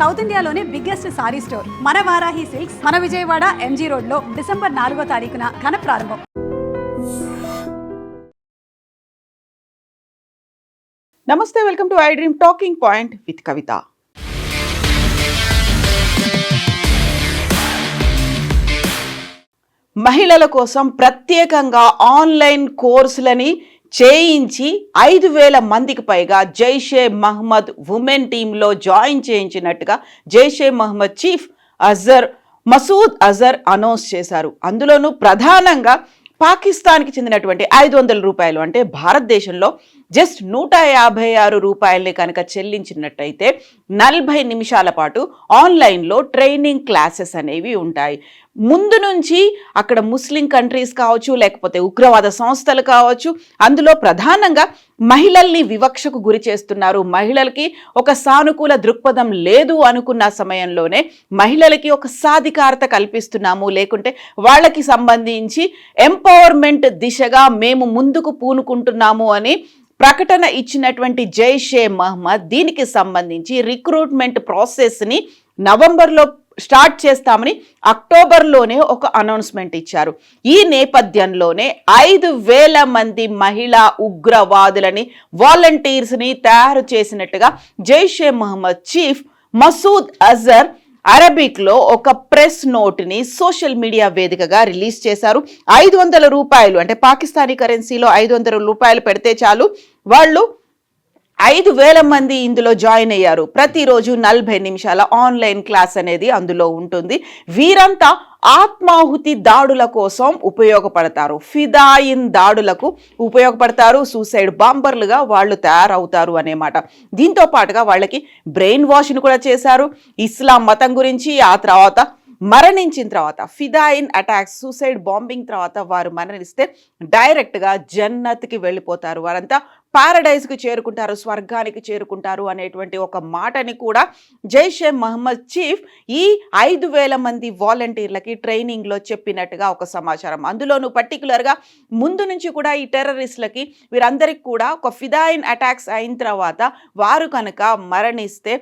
South ఇండియాలోనే biggest sorry store మన Varahi silks మన విజయవాడ ఎంజీ రోడ్ లో డిసెంబర్ 4వ తారీఖున ఘన ప్రారంభం. నమస్తే, welcome to I dream talking point with Kavitha. మహిళల కోసం ప్రత్యేకంగా ఆన్లైన్ కోర్సులని చేయించి 5,000 మందికి పైగా జైషే మహమ్మద్ ఉమెన్ టీంలో జాయిన్ చేయించినట్టుగా జైషే మహమ్మద్ చీఫ్ మసూద్ అజర్ అనౌన్స్ చేశారు. అందులోనూ ప్రధానంగా పాకిస్తాన్కి చెందినటువంటి 500 రూపాయలు అంటే భారతదేశంలో జస్ట్ 156 రూపాయలని కనుక చెల్లించినట్టయితే 40 నిమిషాల పాటు ఆన్లైన్లో ట్రైనింగ్ క్లాసెస్ అనేవి ఉంటాయి. ముందు నుంచి అక్కడ ముస్లిం కంట్రీస్ కావచ్చు, లేకపోతే ఉగ్రవాద సంస్థలు కావచ్చు, అందులో ప్రధానంగా మహిళల్ని వివక్షకు గురి చేస్తున్నారు. మహిళలకి ఒక సానుకూల దృక్పథం లేదు అనుకున్న సమయంలోనే మహిళలకి ఒక సాధికారత కల్పిస్తున్నాము, లేకుంటే వాళ్ళకి సంబంధించి ఎంపవర్మెంట్ దిశగా మేము ముందుకు పూనుకుంటున్నాము అని ప్రకటన ఇచ్చినటువంటి జైషే మహమ్మద్ దీనికి సంబంధించి రిక్రూట్మెంట్ ప్రాసెస్ని నవంబర్లో స్టార్ట్ చేస్తామని అక్టోబర్లోనే ఒక అనౌన్స్మెంట్ ఇచ్చారు. ఈ నేపథ్యంలోనే 5,000 మంది మహిళా ఉగ్రవాదులని వాలంటీర్స్ని తయారు చేసినట్టుగా జైషే మహమ్మద్ చీఫ్ మసూద్ అజర్ అరబిక్లో ఒక ప్రెస్ నోట్ని సోషల్ మీడియా వేదికగా రిలీజ్ చేశారు. 500 రూపాయలు అంటే పాకిస్తానీ కరెన్సీలో 500 రూపాయలు పెడితే చాలు, వాళ్ళు 5,000 మంది ఇందులో జాయిన్ అయ్యారు. ప్రతిరోజు 40 నిమిషాల ఆన్లైన్ క్లాస్ అనేది అందులో ఉంటుంది. వీరంతా ఆత్మాహుతి దాడుల కోసం ఉపయోగపడతారు, ఫిదాయిన్ దాడులకు ఉపయోగపడతారు, సూసైడ్ బాంబర్లుగా వాళ్ళు తయారవుతారు అనేమాట. దీంతో పాటుగా వాళ్ళకి బ్రెయిన్ వాష్ని కూడా చేశారు. ఇస్లాం మతం గురించి, ఆ తర్వాత మరణించిన తర్వాత ఫిదాయిన్ అటాక్స్, సూసైడ్ బాంబింగ్ తర్వాత వారు మరణిస్తే డైరెక్ట్గా జన్నత్కి వెళ్ళిపోతారు, వారంతా పారడైజ్కి చేరుకుంటారు, స్వర్గానికి చేరుకుంటారు అనేటువంటి ఒక మాటని కూడా జైషే మహమ్మద్ చీఫ్ ఈ 5,000 మంది వాలంటీర్లకి ట్రైనింగ్లో చెప్పినట్టుగా ఒక సమాచారం. అందులోనూ పర్టికులర్గా ముందు నుంచి కూడా ఈ టెర్రరిస్టులకి వీరందరికీ కూడా ఒక ఫిదాయిన్ అటాక్స్ అయిన తర్వాత వారు కనుక మరణిస్తే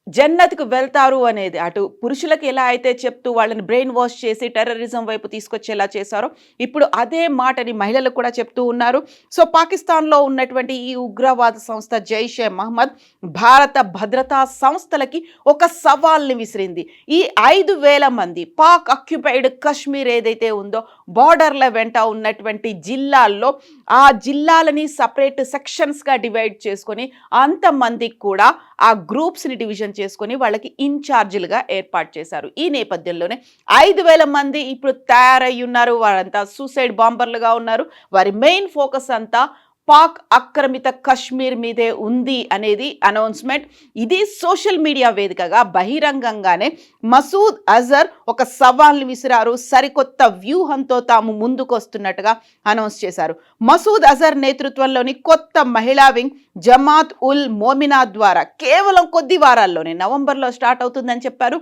జన్నత్కు వెళ్తారు అనేది, అటు పురుషులకు ఎలా అయితే చెప్తూ వాళ్ళని బ్రెయిన్ వాష్ చేసి టెర్రరిజం వైపు తీసుకొచ్చేలా చేశారో ఇప్పుడు అదే మాటని మహిళలకు కూడా చెప్తూ ఉన్నారు. సో పాకిస్తాన్లో ఉన్నటువంటి ఈ ఉగ్రవాద సంస్థ జైషే మహమ్మద్ భారత భద్రతా సంస్థలకి ఒక సవాల్ని విసిరింది. ఈ 5,000 మంది పాక్ ఆక్యుపైడ్ కశ్మీర్ ఏదైతే ఉందో బార్డర్ల వెంట ఉన్నటువంటి జిల్లాల్లో ఆ జిల్లాలని సపరేట్ సెక్షన్స్గా డివైడ్ చేసుకొని అంతమందికి కూడా ఆ గ్రూప్స్ని డివిజన్ చేసుకొని వాళ్ళకి ఇన్ఛార్జీలుగా ఏర్పాటు చేశారు. ఈ నేపథ్యంలోనే 5,000 మంది ఇప్పుడు తయారై ఉన్నారు. వారంతా సూసైడ్ బాంబర్లుగా ఉన్నారు. వారి మెయిన్ ఫోకస్ అంతా పాక్ ఆక్రమిత కశ్మీర్ మీదే ఉంది అనేది అనౌన్స్మెంట్. ఇది సోషల్ మీడియా వేదికగా బహిరంగంగానే మసూద్ అజర్ ఒక సవాల్ని విసిరారు. సరికొత్త వ్యూహంతో తాము ముందుకొస్తున్నట్టుగా అనౌన్స్ చేశారు. మసూద్ అజర్ నేతృత్వంలోని కొత్త మహిళా వింగ్ జమాత్ ఉల్ మోమినా ద్వారా కేవలం కొద్ది వారాల్లోనే నవంబర్లో స్టార్ట్ అవుతుందని చెప్పారు.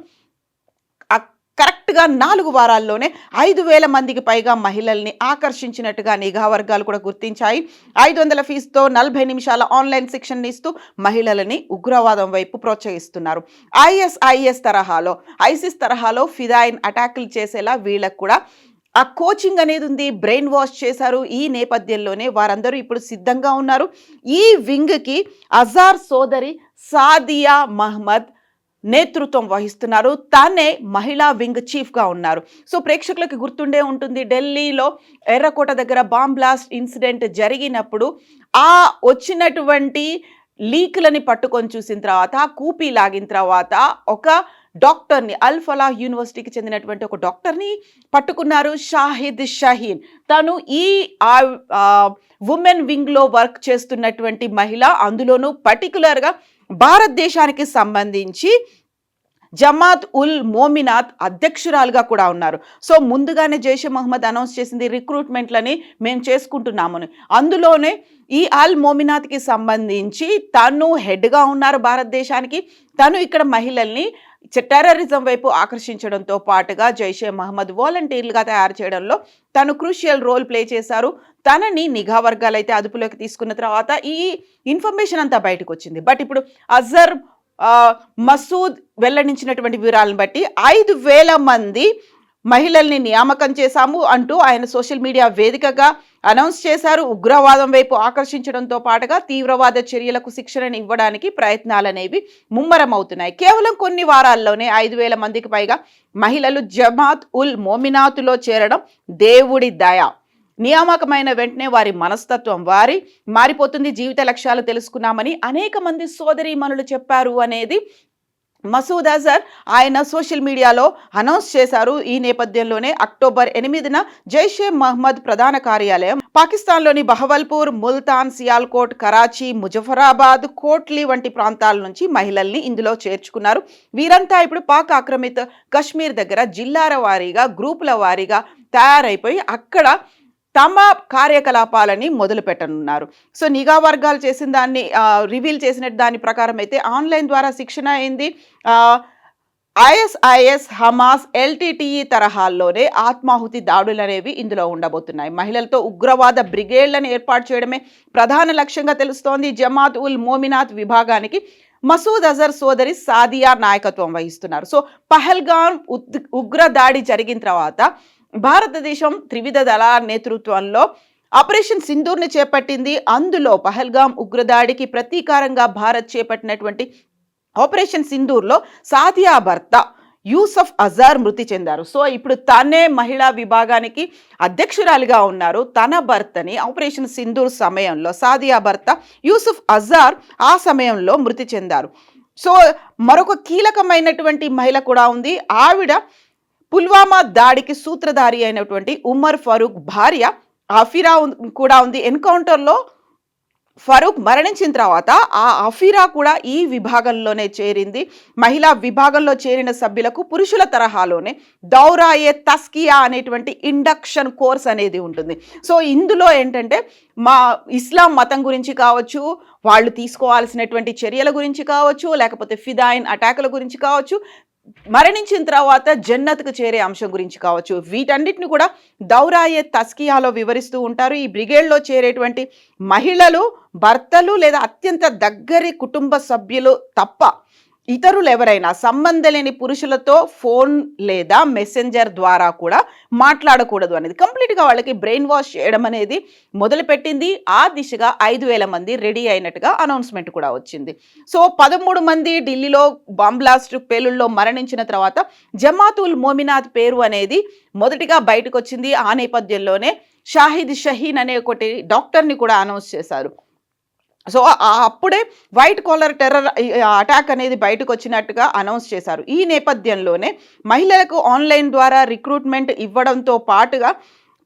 కరెక్ట్గా 4 వారాల్లోనే 5,000 మందికి పైగా మహిళల్ని ఆకర్షించినట్టుగా నిఘా వర్గాలు కూడా గుర్తించాయి. 500 ఫీజుతో 40 నిమిషాల ఆన్లైన్ శిక్షణ ఇస్తూ మహిళలని ఉగ్రవాదం వైపు ప్రోత్సహిస్తున్నారు. ఐసిస్ తరహాలో ఫిదాయిన్ అటాకులు చేసేలా వీళ్ళకు కూడా ఆ కోచింగ్ అనేది ఉంది, బ్రెయిన్ వాష్ చేశారు. ఈ నేపథ్యంలోనే వారందరూ ఇప్పుడు సిద్ధంగా ఉన్నారు. ఈ వింగ్కి అజార్ సోదరి సాదియా మహమ్మద్ నేతృత్వం వహిస్తున్నారు. తానే మహిళా వింగ్ చీఫ్గా ఉన్నారు. సో ప్రేక్షకులకు గుర్తుండే ఉంటుంది, ఢిల్లీలో ఎర్రకోట దగ్గర బాంబ్ బ్లాస్ట్ ఇన్సిడెంట్ జరిగినప్పుడు ఆ వచ్చినటువంటి లీక్లని పట్టుకొని చూసిన తర్వాత, కూపీ లాగిన తర్వాత ఒక డాక్టర్ని, అల్ ఫలాహ్ యూనివర్సిటీకి చెందినటువంటి ఒక డాక్టర్ని పట్టుకున్నారు, షాహిద్ షహీన్. తను ఈ ఉమెన్ వింగ్లో వర్క్ చేస్తున్నటువంటి మహిళ, అందులోనూ పర్టికులర్గా భారతదేశానికి సంబంధించి జమాత్ ఉల్ మోమినాత్ అధ్యక్షురాలుగా కూడా ఉన్నారు. సో ముందుగానే జైషే మహమ్మద్ అనౌన్స్ చేసింది రిక్రూట్మెంట్లని మేము చేసుకుంటున్నామని. అందులోనే ఈ అల్ మోమినాత్కి సంబంధించి తను హెడ్గా ఉన్నారు భారతదేశానికి. తను ఇక్కడ మహిళల్ని టెర్రరిజం వైపు ఆకర్షించడంతో పాటుగా జైషే మహమ్మద్ వాలంటీర్లుగా తయారు చేయడంలో తను క్రూషియల్ రోల్ ప్లే చేశారు. తనని నిఘా వర్గాలు అయితే అదుపులోకి తీసుకున్న తర్వాత ఈ ఇన్ఫర్మేషన్ అంతా బయటకు వచ్చింది. బట్ ఇప్పుడు అజర్ మసూద్ వెల్లడించినటువంటి వివరాలను బట్టి 5,000 మంది మహిళల్ని నియామకం చేశాము అంటూ ఆయన సోషల్ మీడియా వేదికగా అనౌన్స్ చేశారు. ఉగ్రవాదం వైపు ఆకర్షించడంతో పాటుగా తీవ్రవాద చర్యలకు శిక్షణను ఇవ్వడానికి ప్రయత్నాలనేవి ముమ్మరమవుతున్నాయి. కేవలం కొన్ని వారాల్లోనే 5,000 మందికి పైగా మహిళలు జమాత్ ఉల్ మోమినాతులో చేరడం దేవుడి దయ. నియామకమైన వెంటనే వారి మనస్తత్వం మారిపోతుంది. జీవిత లక్ష్యాలు తెలుసుకున్నామని అనేక మంది సోదరీమణులు చెప్పారు అనేది మసూద్ అజర్ ఆయన సోషల్ మీడియాలో అనౌన్స్ చేశారు. ఈ నేపథ్యంలోనే అక్టోబర్ 8న జైషే మహ్మద్ ప్రధాన కార్యాలయం పాకిస్తాన్లోని బహవల్పూర్, ముల్తాన్, సియాల్కోట్, కరాచీ, ముజఫరాబాద్, కోట్లీ వంటి ప్రాంతాల నుంచి మహిళల్ని ఇందులో చేర్చుకున్నారు. వీరంతా ఇప్పుడు పాక్ ఆక్రమిత కశ్మీర్ దగ్గర జిల్లాల వారీగా, గ్రూపుల వారీగా తయారైపోయి అక్కడ తమ కార్యకలాపాలని మొదలు పెట్టనున్నారు. సో నిఘా వర్గాలు చేసిన దాన్ని రివీల్ చేసిన దాని ప్రకారం అయితే ఆన్లైన్ ద్వారా శిక్షణ అయింది. ISIS, హమాస్, LTTE తరహాల్లోనే ఆత్మాహుతి దాడులు అనేవి ఇందులో ఉండబోతున్నాయి. మహిళలతో ఉగ్రవాద బ్రిగేడ్లను ఏర్పాటు చేయడమే ప్రధాన లక్ష్యంగా తెలుస్తోంది. జమాత్ ఉల్ మోమినాత్ విభాగానికి మసూద్ అజర్ సోదరి సాదియా నాయకత్వం వహిస్తున్నారు. సో పహల్గామ్ ఉగ్ర దాడి జరిగిన తర్వాత భారతదేశం త్రివిధ దళాల నేతృత్వంలో ఆపరేషన్ సింధూర్ని చేపట్టింది. అందులో పహల్గామ్ ఉగ్రదాడికి ప్రతీకారంగా భారత్ చేపట్టినటువంటి ఆపరేషన్ సింధూర్లో సాదియా భర్త యూసఫ్ అజార్ మృతి చెందారు. సో ఇప్పుడు తనే మహిళా విభాగానికి అధ్యక్షురాలిగా ఉన్నారు. తన భర్తని ఆపరేషన్ సింధూర్ సమయంలో సాదియా భర్త యూసఫ్ అజార్ ఆ సమయంలో మృతి చెందారు. సో మరొక కీలకమైనటువంటి మహిళ కూడా ఉంది. ఆవిడ పుల్వామా దాడికి సూత్రధారి అయినటువంటి ఉమర్ ఫరూక్ భార్య అఫీరా కూడా ఉంది. ఎన్కౌంటర్లో ఫరూక్ మరణించిన తర్వాత ఆ అఫీరా కూడా ఈ విభాగంలోనే చేరింది. మహిళా విభాగంలో చేరిన సభ్యులకు పురుషుల తరహాలోనే దౌరాయే తస్కియా అనేటువంటి ఇండక్షన్ కోర్స్ అనేది ఉంటుంది. సో ఇందులో ఏంటంటే మా ఇస్లాం మతం గురించి కావచ్చు, వాళ్ళు తీసుకోవాల్సినటువంటి చర్యల గురించి కావచ్చు, లేకపోతే ఫిదాయిన్ అటాకుల గురించి కావచ్చు, మరణించిన తర్వాత జన్నత్కు చేరే అంశం గురించి కావచ్చు, వీటన్నిటిని కూడా దౌరాయే తస్కియాలో వివరిస్తూ ఉంటారు. ఈ బ్రిగేడ్లో చేరేటువంటి మహిళలు భర్తలు లేదా అత్యంత దగ్గరి కుటుంబ సభ్యులు తప్ప ఇతరులు ఎవరైనా సంబంధం లేని పురుషులతో ఫోన్ లేదా మెసెంజర్ ద్వారా కూడా మాట్లాడకూడదు అనేది కంప్లీట్గా వాళ్ళకి బ్రెయిన్ వాష్ చేయడం అనేది మొదలుపెట్టింది. ఆ దిశగా 5,000 మంది రెడీ అయినట్టుగా అనౌన్స్మెంట్ కూడా వచ్చింది. సో 13 మంది ఢిల్లీలో బాంబ్ బ్లాస్ట్ పేలుల్లో మరణించిన తర్వాత జమాత్ ఉల్ మోమినాత్ పేరు అనేది మొదటిగా బయటకు వచ్చింది. ఆ నేపథ్యంలోనే షాహిద్ షహీన్ అనే ఒకటి డాక్టర్ని కూడా అనౌన్స్ చేశారు. సో అప్పుడే వైట్ కాలర్ టెర్రర్ అటాక్ అనేది బయటకు వచ్చినట్టుగా అనౌన్స్ చేశారు. ఈ నేపథ్యంలోనే మహిళలకు ఆన్లైన్ ద్వారా రిక్రూట్మెంట్ ఇవ్వడంతో పాటుగా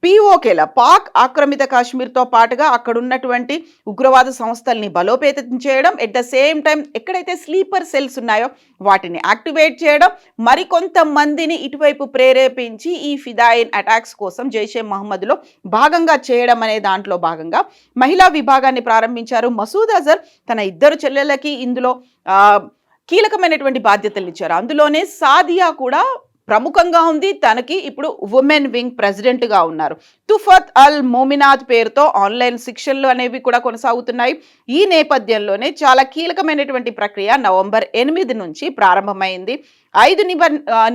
POKల పాక్ ఆక్రమిత కాశ్మీర్తో పాటుగా అక్కడ ఉన్నటువంటి ఉగ్రవాద సంస్థల్ని బలోపేతం చేయడం, ఎట్ ద సేమ్ టైం ఎక్కడైతే స్లీపర్ సెల్స్ ఉన్నాయో వాటిని యాక్టివేట్ చేయడం, మరికొంతమందిని ఇటువైపు ప్రేరేపించి ఈ ఫిదాయిన్ అటాక్స్ కోసం జైషే మహమ్మద్లో భాగంగా చేయడం అనే దాంట్లో భాగంగా మహిళా విభాగాన్ని ప్రారంభించారు. మసూద్ అజర్ తన 2 చెల్లెళ్ళకి ఇందులో కీలకమైనటువంటి బాధ్యతలు ఇచ్చారు. అందులోనే సాదియా కూడా ప్రముఖంగా ఉంది. తనకి ఇప్పుడు ఉమెన్ వింగ్ ప్రెసిడెంట్గా ఉన్నారు. తుఫత్ అల్ మోమినాత్ పేరుతో ఆన్లైన్ శిక్షణలు అనేవి కూడా కొనసాగుతున్నాయి. ఈ నేపథ్యంలోనే చాలా కీలకమైనటువంటి ప్రక్రియ నవంబర్ 8 నుంచి ప్రారంభమైంది. 5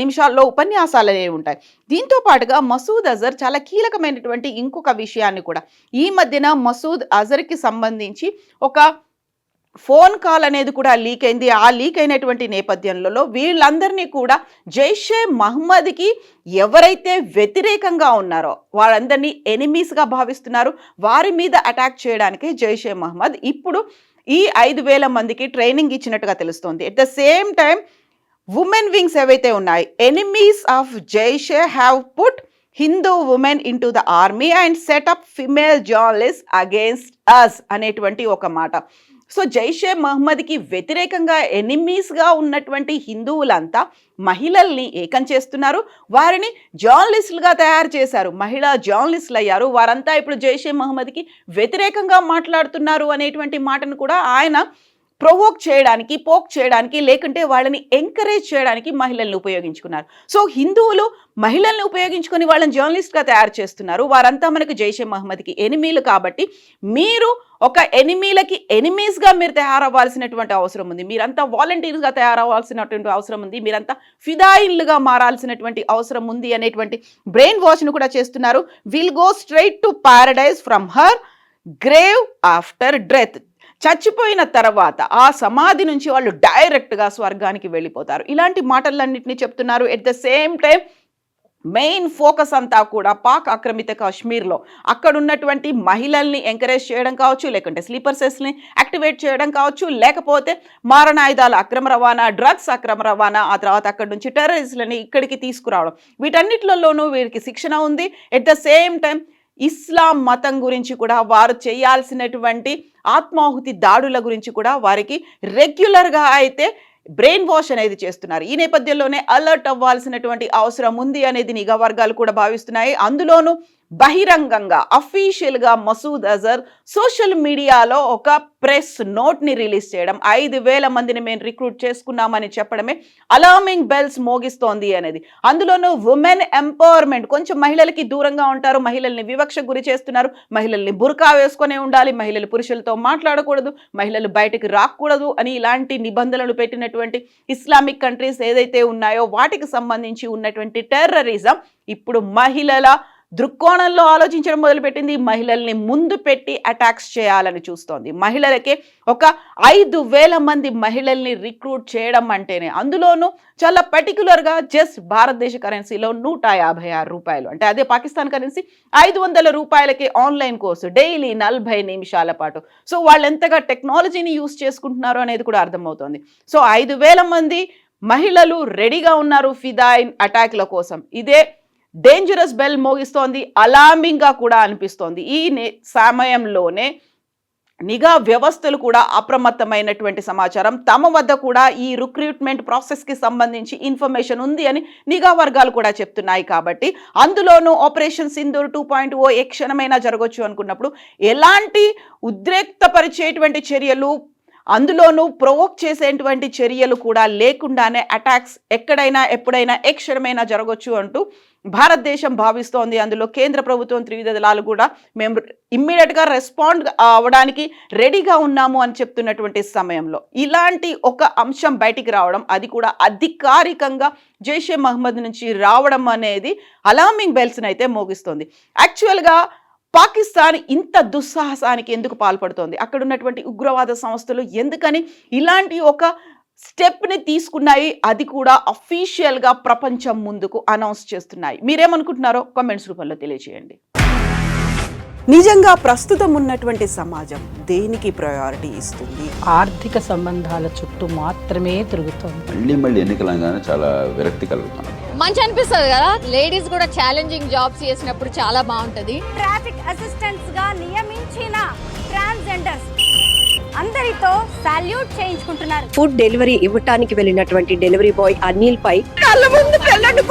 నిమిషాల్లో ఉపన్యాసాలు అనేవి ఉంటాయి. దీంతో పాటుగా మసూద్ అజర్ చాలా కీలకమైనటువంటి ఇంకొక విషయాన్ని కూడా ఈ మధ్యన మసూద్ అజర్కి సంబంధించి ఒక ఫోన్ కాల్ అనేది కూడా లీక్ అయింది. ఆ లీక్ అయినటువంటి నేపథ్యంలో వీళ్ళందరినీ కూడా జైషే మహమ్మద్కి ఎవరైతే వ్యతిరేకంగా ఉన్నారో వాళ్ళందరినీ ఎనిమీస్గా భావిస్తున్నారు. వారి మీద అటాక్ చేయడానికి జైషే మహమ్మద్ ఇప్పుడు ఈ 5,000 మందికి ట్రైనింగ్ ఇచ్చినట్టుగా తెలుస్తోంది. At the same time women wings ఏవైతే ఉన్నాయి, ఎనిమీస్ ఆఫ్ జైషే have put Hindu women into the army and set up female journalist against us అనేటువంటి ఒక మాట. సో జైషే మహమ్మద్కి వ్యతిరేకంగా ఎనిమీస్గా ఉన్నటువంటి హిందువులంతా మహిళల్ని ఏకం చేస్తున్నారు. వారిని జర్నలిస్టులుగా తయారు చేశారు. మహిళా జర్నలిస్టులు అయ్యారు. వారంతా ఇప్పుడు జైషే మహమ్మద్కి వ్యతిరేకంగా మాట్లాడుతున్నారు అనేటువంటి మాటను కూడా ఆయన ప్రొవోక్ చేయడానికి, పోక్ చేయడానికి, లేకుంటే వాళ్ళని ఎంకరేజ్ చేయడానికి మహిళల్ని ఉపయోగించుకున్నారు. సో హిందువులు మహిళల్ని ఉపయోగించుకొని వాళ్ళని జర్నలిస్ట్గా తయారు చేస్తున్నారు. వారంతా మనకు జైషే మహమ్మద్కి ఎనిమీలు. కాబట్టి మీరు ఒక ఎనిమీలకి ఎనిమీస్గా మీరు తయారవ్వాల్సినటువంటి అవసరం ఉంది. మీరంతా వాలంటీర్స్గా తయారవ్వాల్సినటువంటి అవసరం ఉంది. మీరంతా ఫిదాయిన్లుగా మారాల్సినటువంటి అవసరం ఉంది అనేటువంటి బ్రెయిన్ వాష్ను కూడా చేస్తున్నారు. Will go straight to paradise from her grave after death. చచ్చిపోయిన తర్వాత ఆ సమాధి నుంచి వాళ్ళు డైరెక్ట్గా స్వర్గానికి వెళ్ళిపోతారు. ఇలాంటి మాటలన్నింటినీ చెప్తున్నారు. At the same time main focus అంతా కూడా పాక్ ఆక్రమిత కాశ్మీర్లో అక్కడ ఉన్నటువంటి మహిళల్ని ఎంకరేజ్ చేయడం కావచ్చు, లేకుంటే స్లీపర్ సెల్స్ని యాక్టివేట్ చేయడం కావచ్చు, లేకపోతే మారణాయుధాల అక్రమ రవాణా, డ్రగ్స్ అక్రమ రవాణా, ఆ తర్వాత అక్కడ నుంచి టెర్రరిస్టులని ఇక్కడికి తీసుకురావడం, వీటన్నిటిలోనూ వీరికి శిక్షణ ఉంది. ఎట్ ద సేమ్ టైం ఇస్లాం మతం గురించి కూడా, వారు చేయాల్సినటువంటి ఆత్మాహుతి దాడుల గురించి కూడా వారికి రెగ్యులర్గా అయితే బ్రెయిన్ వాష్ అనేది చేస్తున్నారు. ఈ నేపథ్యంలోనే అలర్ట్ అవ్వాల్సినటువంటి అవసరం ఉంది అనేది నిఘా వర్గాలు కూడా భావిస్తున్నాయి. అందులోనూ బహిరంగంగా అఫీషియల్గా మసూద్ అజర్ సోషల్ మీడియాలో ఒక ప్రెస్ నోట్ని రిలీజ్ చేయడం, 5,000 మందిని మేము రిక్రూట్ చేసుకున్నామని చెప్పడమే అలార్మింగ్ బెల్స్ మోగిస్తోంది అనేది. అందులోనూ ఉమెన్ ఎంపవర్మెంట్, కొంచెం మహిళలకి దూరంగా ఉంటారు, మహిళల్ని వివక్షకు గురి చేస్తున్నారు, మహిళల్ని బుర్కా వేసుకునే ఉండాలి, మహిళలు పురుషులతో మాట్లాడకూడదు, మహిళలు బయటకు రాకూడదు అని ఇలాంటి నిబంధనలు పెట్టినటువంటి ఇస్లామిక్ కంట్రీస్ ఏదైతే ఉన్నాయో వాటికి సంబంధించి ఉన్నటువంటి టెర్రరిజం ఇప్పుడు మహిళల దృక్కోణంలో ఆలోచించడం మొదలుపెట్టింది. మహిళల్ని ముందు పెట్టి అటాక్స్ చేయాలని చూస్తోంది. మహిళలకే ఒక 5,000 మంది మహిళల్ని రిక్రూట్ చేయడం అంటేనే, అందులోనూ చాలా పర్టికులర్గా జస్ట్ భారతదేశ కరెన్సీలో 156 రూపాయలు, అంటే అదే పాకిస్తాన్ కరెన్సీ 500 రూపాయలకే ఆన్లైన్ కోర్సు డైలీ 40 నిమిషాల పాటు. సో వాళ్ళు ఎంతగా టెక్నాలజీని యూజ్ చేసుకుంటున్నారు అనేది కూడా అర్థమవుతోంది. సో 5,000 మంది మహిళలు రెడీగా ఉన్నారు ఫిదాయిన్ అటాక్ల కోసం. ఇదే డేంజరస్ బెల్ మోగిస్తోంది, అలార్మింగ్గా కూడా అనిపిస్తోంది. ఈ సమయంలోనే నిఘా వ్యవస్థలు కూడా అప్రమత్తమైనటువంటి సమాచారం, తమ వద్ద కూడా ఈ రిక్రూట్మెంట్ ప్రాసెస్కి సంబంధించి ఇన్ఫర్మేషన్ ఉంది అని నిఘా వర్గాలు కూడా చెప్తున్నాయి. కాబట్టి అందులోనూ ఆపరేషన్ సింధూర్ 2.0 ఏ క్షణమైనా జరగవచ్చు అనుకున్నప్పుడు ఎలాంటి ఉద్రేక్తపరిచేటువంటి చర్యలు, అందులోనూ ప్రొవోక్ చేసేటువంటి చర్యలు కూడా లేకుండానే అటాక్స్ ఎక్కడైనా ఎప్పుడైనా ఏ క్షణమైనా జరగవచ్చు అంటూ భారతదేశం భావిస్తోంది. అందులో కేంద్ర ప్రభుత్వం, త్రివిధ దళాలు కూడా మేము ఇమ్మీడియట్గా రెస్పాండ్ అవ్వడానికి రెడీగా ఉన్నాము అని చెప్తున్నటువంటి సమయంలో ఇలాంటి ఒక అంశం బయటికి రావడం, అది కూడా అధికారికంగా జైషే మహమ్మద్ నుంచి రావడం అనేది అలార్మింగ్ బెల్స్ని అయితే మోగిస్తోంది. యాక్చువల్గా పాకిస్తాన్ ఇంత దుస్సాహసానికి ఎందుకు పాల్పడుతోంది? అక్కడ ఉన్నటువంటి ఉగ్రవాద సంస్థలు ఎందుకని ఇలాంటి ఒక స్టెప్ని తీసుకున్నాయి? అది కూడా అఫీషియల్గా ప్రపంచం ముందుకు అనౌన్స్ చేస్తున్నాయి. మీరేమనుకుంటున్నారో కామెంట్స్ రూపంలో తెలియజేయండి. నిజంగా ప్రస్తుతం ఉన్నటువంటి సమాజం దేనికి ప్రయారిటీ ఇస్తుంది? ఆర్థిక సంబంధాల చుట్టూ మాత్రమే తిరుగుతోంది. మళ్ళీ ఎన్నికలంగానే చాలా విరక్తి కలుగుతున్నాం. మంచి అనిపిస్తుంది కదా, లేడీస్ కూడా ఛాలెంజింగ్ జాబ్స్ చేసినప్పుడు చాలా బాగుంటది. ట్రాఫిక్ అసిస్టెంట్స్ గా నియమించిన ట్రాన్స్జెండర్స్ అందరితో సాల్యూట్ చేయించుకుంటున్నారు. ఫుడ్ డెలివరీ ఇవ్వటానికి వెళ్ళినటువంటి డెలివరీ బాయ్ అనిల్ పై కళ్ళ ముందు పెళ్ళండి